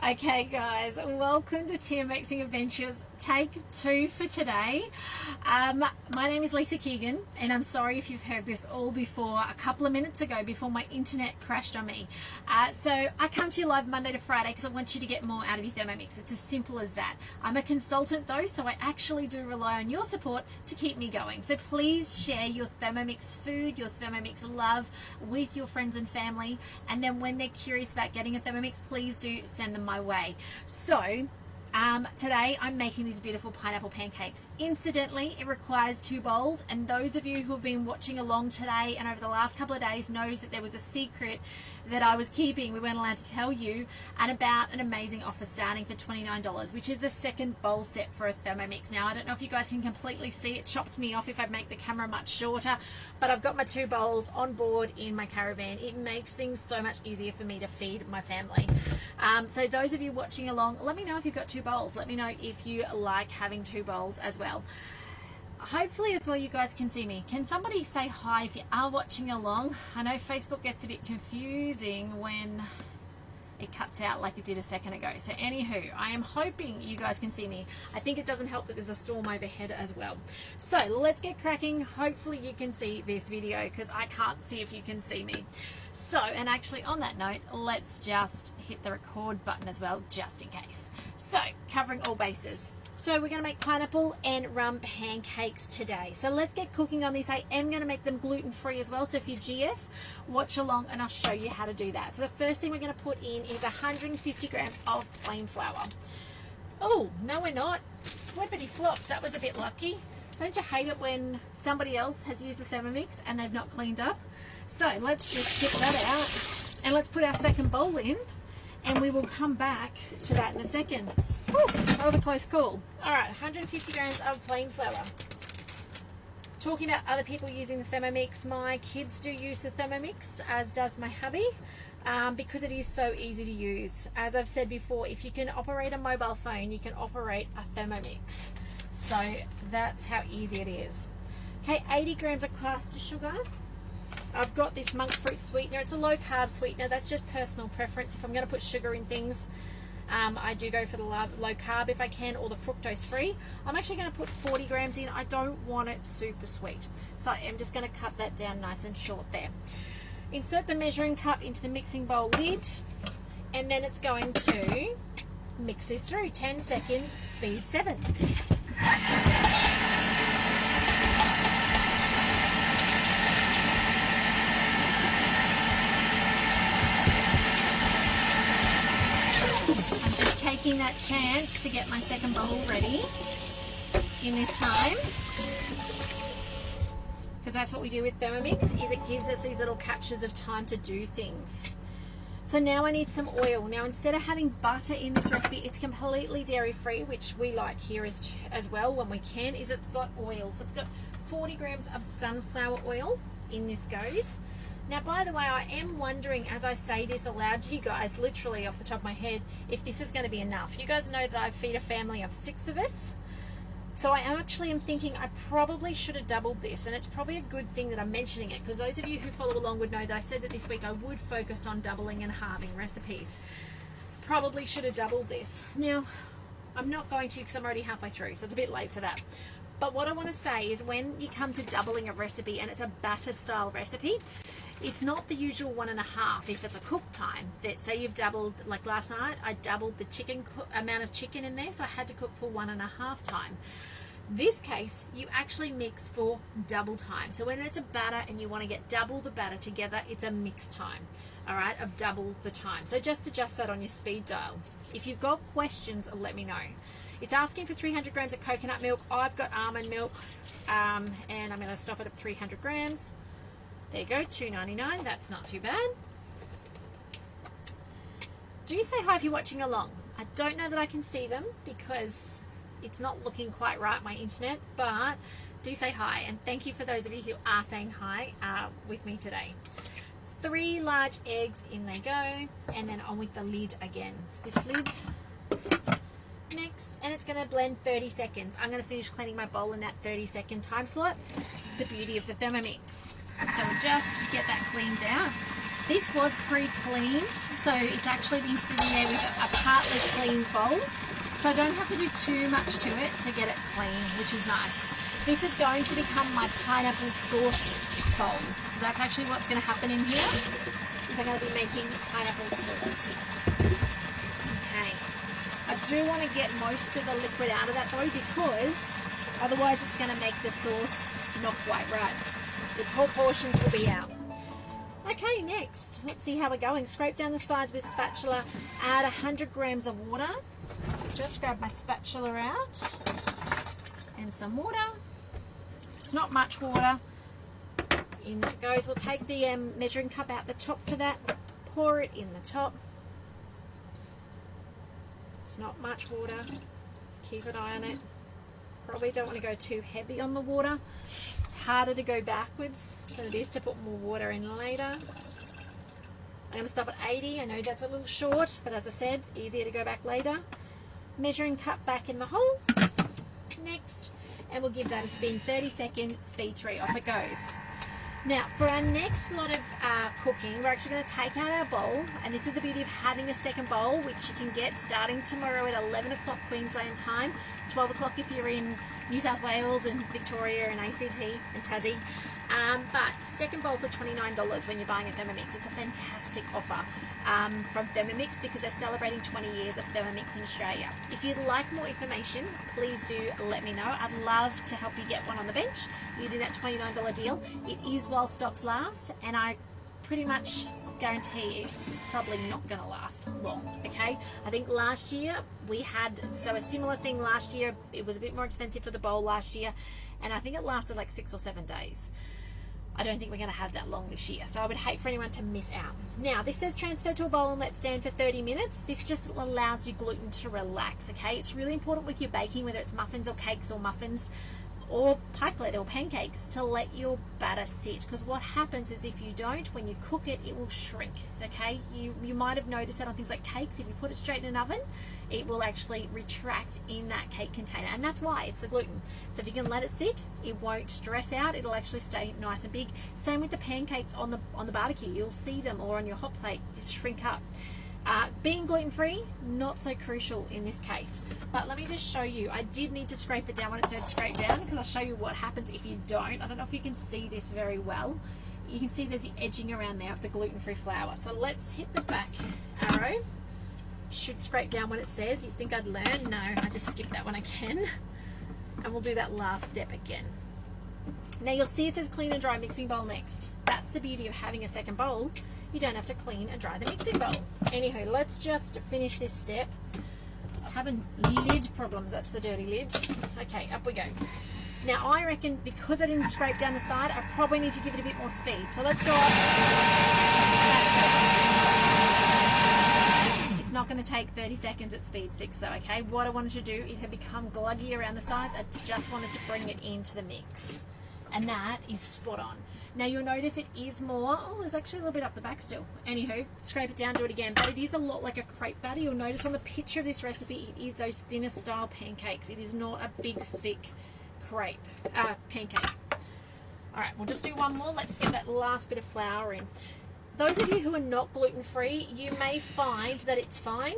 Okay guys, welcome to Thermomixing Adventures take 2 for today. My name is Lisa Keegan and I'm sorry if you've heard this all before, a couple of minutes ago before my internet crashed on me. So I come to you live Monday to Friday because I want you to get more out of your Thermomix. It's as simple as that. I'm a consultant though, so I actually do rely on your support to keep me going. So please share your Thermomix food, your Thermomix love with your friends and family, and then when they're curious about getting a Thermomix, please do send them my way. So today I'm making these beautiful pineapple pancakes. Incidentally, it requires 2 bowls, and those of you who have been watching along today and over the last couple of days knows that there was a secret that I was keeping, we weren't allowed to tell you, and about an amazing offer starting for $29, which is the second bowl set for a Thermomix. Now I don't know if you guys can completely see, it chops me off if I make the camera much shorter, but I've got my 2 bowls on board in my caravan. It makes things so much easier for me to feed my family. So those of you watching along, let me know if you've got 2 bowls. Let me know if you like having 2 bowls as well. Hopefully as well you guys can see me. Can somebody say hi if you are watching along? I know Facebook gets a bit confusing when it cuts out like it did a second ago. So anywho, I am hoping you guys can see me. I think it doesn't help that there's a storm overhead as well. So let's get cracking. Hopefully you can see this video because I can't see if you can see me. So, and actually on that note, let's just hit the record button as well, just in case. So, covering all bases. So we're going to make pineapple and rum pancakes today. So let's get cooking on this. I am going to make them gluten-free as well. So if you're GF, watch along and I'll show you how to do that. So the first thing we're going to put in is 150 grams of plain flour. Oh, no we're not. Flippity flops, that was a bit lucky. Don't you hate it when somebody else has used the Thermomix and they've not cleaned up? So let's just get that out and let's put our second bowl in and we will come back to that in a second. Whew, that was a close call. All right, 150 grams of plain flour. Talking about other people using the Thermomix, my kids do use the Thermomix, as does my hubby, because it is so easy to use. As I've said before, if you can operate a mobile phone, you can operate a Thermomix. So that's how easy it is. Okay, 80 grams of caster sugar. I've got this monk fruit sweetener. It's a low carb sweetener. That's just personal preference. If I'm going to put sugar in things, I do go for the low carb if I can, or the fructose free. I'm actually going to put 40 grams in. I don't want it super sweet, so I'm just going to cut that down nice and short there. Insert the measuring cup into the mixing bowl lid, and then it's going to mix this through. 10 seconds, speed 7. Taking that chance to get my second bowl ready in this time, because that's what we do with Thermomix, is it gives us these little captures of time to do things. So now I need some oil. Now instead of having butter in this recipe, it's completely dairy free, which we like here as well when we can, is it's got oil. So it's got 40 grams of sunflower oil in this goes. Now, by the way, I am wondering, as I say this aloud to you guys, literally off the top of my head, if this is going to be enough. You guys know that I feed a family of 6 of us. So I actually am thinking I probably should have doubled this. And it's probably a good thing that I'm mentioning it, because those of you who follow along would know that I said that this week I would focus on doubling and halving recipes. Probably should have doubled this. Now, I'm not going to because I'm already halfway through, so it's a bit late for that. But what I want to say is when you come to doubling a recipe and it's a batter style recipe, it's not the usual 1.5 if it's a cook time. That say you've doubled, like last night, I doubled the amount of chicken in there, so I had to cook for 1.5 time. This case, you actually mix for double time. So when it's a batter and you want to get double the batter together, it's a mix time, all right, of double the time. So just adjust that on your speed dial. If you've got questions, let me know. It's asking for 300 grams of coconut milk. I've got almond milk, and I'm going to stop it at 300 grams. There you go, $2.99. That's not too bad. Do say hi if you're watching along. I don't know that I can see them because it's not looking quite right, my internet, but do say hi. And thank you for those of you who are saying hi with me today. 3 large eggs, in they go, and then on with the lid again. It's this lid. Next, and it's going to blend 30 seconds. I'm going to finish cleaning my bowl in that 30-second time slot. It's the beauty of the Thermomix. So just get that cleaned out. This was pre-cleaned, so it's actually been sitting there with a partly cleaned bowl. So I don't have to do too much to it to get it clean, which is nice. This is going to become my pineapple sauce bowl. So that's actually what's going to happen in here, is I'm going to be making pineapple sauce. Okay. I do want to get most of the liquid out of that though, because otherwise it's going to make the sauce not quite right. The whole portions will be out. Okay, next, let's see how we're going. Scrape down the sides with spatula, add 100 grams of water. Just grab my spatula out and some water. It's not much water. In that goes. We'll take the measuring cup out the top for that, pour it in the top. It's not much water. Keep an eye on it. Probably don't want to go too heavy on the water. It's harder to go backwards than it is to put more water in later. I'm going to stop at 80. I know that's a little short, but as I said, easier to go back later. Measuring cup back in the hole. Next, and we'll give that a spin. 30 seconds, speed 3, off it goes. Now, for our next lot of cooking, we're actually going to take out our bowl, and this is the beauty of having a second bowl, which you can get starting tomorrow at 11 o'clock Queensland time, 12 o'clock if you're in New South Wales and Victoria and ACT and Tassie. But second bowl for $29 when you're buying at Thermomix. It's a fantastic offer from Thermomix, because they're celebrating 20 years of Thermomix in Australia. If you'd like more information, please do let me know. I'd love to help you get one on the bench using that $29 deal. It is while stocks last, and I pretty much guarantee it's probably not going to last long. Okay, I think last year we had a similar thing last year. It was a bit more expensive for the bowl last year, and I think it lasted like 6 or 7 days. I don't think we're going to have that long this year, so I would hate for anyone to miss out. Now, this says transfer to a bowl and let stand for 30 minutes. This just allows your gluten to relax. Okay, it's really important with your baking, whether it's muffins or cakes or muffins or pipelet or pancakes, to let your batter sit, because what happens is if you don't, when you cook it, it will shrink. Okay, you might have noticed that on things like cakes. If you put it straight in an oven, it will actually retract in that cake container, and that's why it's the gluten. So if you can let it sit, it won't stress out. It'll actually stay nice and big. Same with the pancakes on the barbecue. You'll see them, or on your hot plate, just shrink up. Being gluten-free, not so crucial in this case. But let me just show you. I did need to scrape it down when it said scrape down, because I'll show you what happens if you don't. I don't know if you can see this very well. You can see there's the edging around there of the gluten-free flour. So let's hit the back arrow. Should scrape down when it says. You'd think I'd learn. No, I just skip that when I can. And we'll do that last step again. Now you'll see it says clean and dry mixing bowl next. That's the beauty of having a second bowl. You don't have to clean and dry the mixing bowl. Anywho, let's just finish this step. Having lid problems, that's the dirty lid. Okay, up we go. Now I reckon because I didn't scrape down the side, I probably need to give it a bit more speed. So let's go up. It's not going to take 30 seconds at speed 6 though, okay? What I wanted to do, it had become gluggy around the sides. I just wanted to bring it into the mix. And that is spot on. Now you'll notice it is more, there's actually a little bit up the back still. Anywho, scrape it down, do it again. But it is a lot like a crepe batter. You'll notice on the picture of this recipe, it is those thinner style pancakes. It is not a big, thick crepe, pancake. All right, we'll just do one more. Let's get that last bit of flour in. Those of you who are not gluten-free, you may find that it's fine.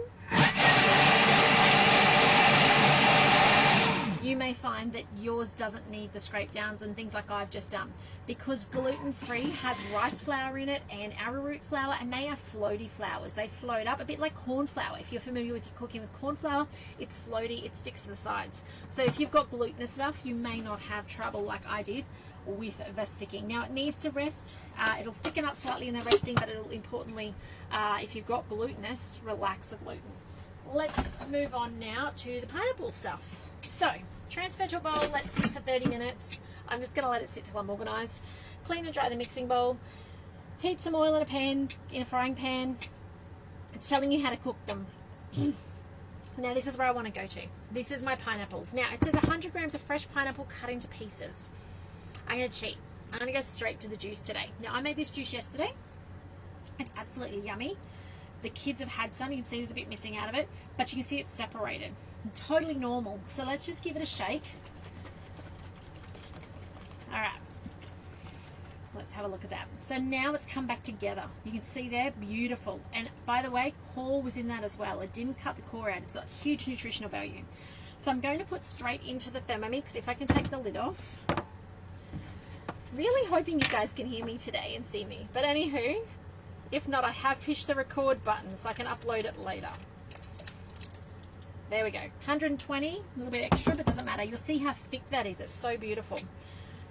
You may find that yours doesn't need the scrape downs and things like I've just done, because gluten-free has rice flour in it and arrowroot flour, and they are floaty flours. They float up a bit like corn flour. If you're familiar with your cooking with corn flour, it's floaty, it sticks to the sides. So if you've got glutinous stuff, you may not have trouble like I did with the sticking. Now it needs to rest. It'll thicken up slightly in the resting, but it'll importantly, if you've got glutinous, relax the gluten. Let's move on now to the pineapple stuff. So, transfer to a bowl, let it sit for 30 minutes. I'm just going to let it sit till I'm organised. Clean and dry the mixing bowl. Heat some oil in a pan, in a frying pan. It's telling you how to cook them. Now this is where I want to go to. This is my pineapples. Now it says 100 grams of fresh pineapple cut into pieces. I'm going to cheat. I'm going to go straight to the juice today. Now I made this juice yesterday. It's absolutely yummy. The kids have had some. You can see there's a bit missing out of it, but you can see it's separated. Totally normal. So let's just give it a shake. All right. let's have a look at that. So now it's come back together. You can see there, beautiful. And by the way, core was in that as well. It didn't cut the core out. It's got huge nutritional value. So I'm going to put straight into the Thermomix. If I can take the lid off. Really hoping you guys can hear me today and see me. But anywho, if not, I have pushed the record button so I can upload it later. There we go. 120, a little bit extra, but doesn't matter. You'll see how thick that is. It's so beautiful.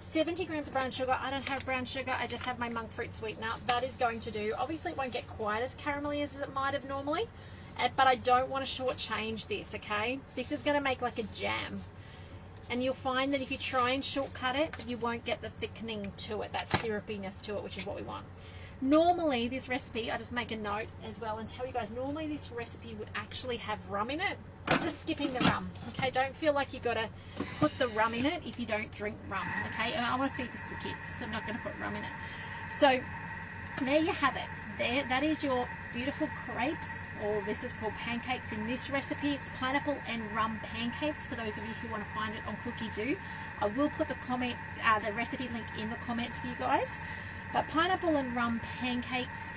70 grams of brown sugar. I don't have brown sugar. I just have my monk fruit sweetener. That is going to do. Obviously, it won't get quite as caramelly as it might have normally, but I don't want to shortchange this, okay? This is going to make like a jam. And you'll find that if you try and shortcut it, you won't get the thickening to it, that syrupiness to it, which is what we want. Normally, this recipe, I just make a note as well and tell you guys, normally this recipe would actually have rum in it. I'm just skipping the rum, okay? Don't feel like you've got to put the rum in it if you don't drink rum, okay? And I want to feed this to the kids, so I'm not going to put rum in it. So there you have it. There, that is your beautiful crepes, or this is called pancakes in this recipe. It's pineapple and rum pancakes for those of you who want to find it on Cookie Do. I will put the recipe link in the comments for you guys. But pineapple and rum pancakes,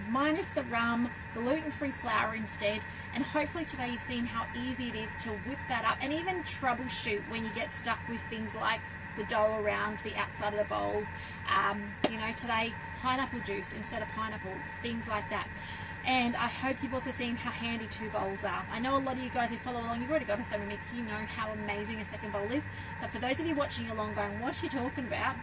minus the rum, gluten-free flour instead, and hopefully today you've seen how easy it is to whip that up and even troubleshoot when you get stuck with things like the dough around the outside of the bowl. You know, today pineapple juice instead of pineapple, things like that. And I hope you've also seen how handy 2 bowls are. I know a lot of you guys who follow along, you've already got a Thermomix, you know how amazing a second bowl is. But for those of you watching along going, what are you talking about?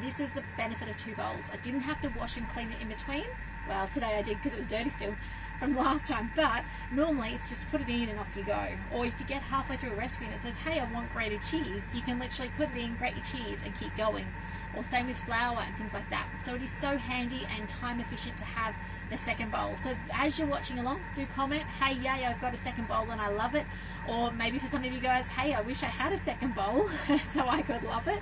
This is the benefit of 2 bowls. I didn't have to wash and clean it in between. Well, today I did because it was dirty still from last time. But normally it's just put it in and off you go. Or if you get halfway through a recipe and it says, hey, I want grated cheese, you can literally put it in, grate your cheese and keep going. Or same with flour and things like that. So it is so handy and time efficient to have the second bowl. So as you're watching along, do comment, hey, yay, I've got a second bowl and I love it. Or maybe for some of you guys, hey, I wish I had a second bowl so I could love it.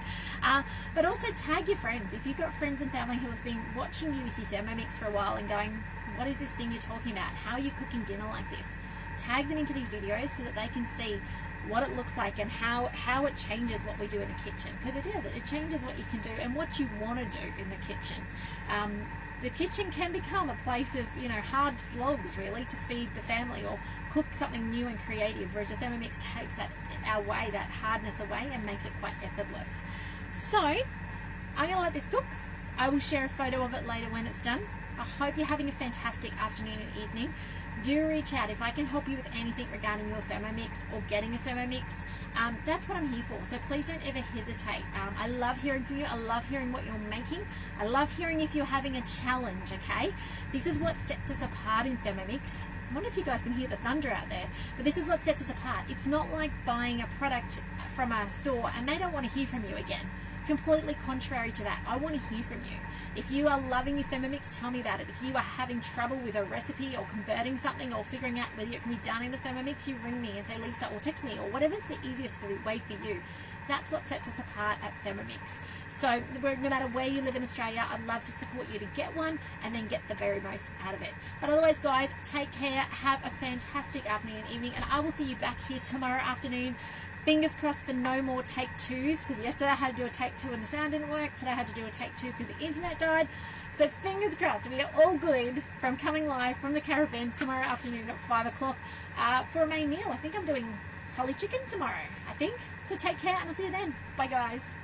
But also tag your friends. If you've got friends and family who have been watching you with your Thermomix for a while and going, what is this thing you're talking about? How are you cooking dinner like this? Tag them into these videos so that they can see what it looks like and how it changes what we do in the kitchen. Because it changes what you can do and what you want to do in the kitchen. The kitchen can become a place of, you know, hard slogs really to feed the family or cook something new and creative, whereas the Thermomix takes that hardness away and makes it quite effortless. So I'm going to let this cook. I will share a photo of it later when it's done. I hope you're having a fantastic afternoon and evening. Do reach out if I can help you with anything regarding your Thermomix or getting a Thermomix. That's what I'm here for, so please don't ever hesitate. I love hearing from you. I love hearing what you're making. I love hearing if you're having a challenge, okay? This is what sets us apart in Thermomix. I wonder if you guys can hear the thunder out there, but this is what sets us apart. It's not like buying a product from a store and they don't want to hear from you again. Completely contrary to that. I want to hear from you. If you are loving your Thermomix, tell me about it. If you are having trouble with a recipe or converting something or figuring out whether it can be done in the Thermomix, you ring me and say, Lisa, or text me, or whatever's the easiest way for you. That's what sets us apart at Thermomix. So no matter where you live in Australia, I'd love to support you to get one and then get the very most out of it. But otherwise, guys, take care. Have a fantastic afternoon and evening, and I will see you back here tomorrow afternoon. Fingers crossed for no more take 2s, because yesterday I had to do a take 2 and the sound didn't work. Today I had to do a take 2 because the internet died. So fingers crossed we are all good from coming live from the caravan tomorrow afternoon at 5 o'clock for a main meal. I think I'm doing holly chicken tomorrow, I think. So take care and I'll see you then. Bye, guys.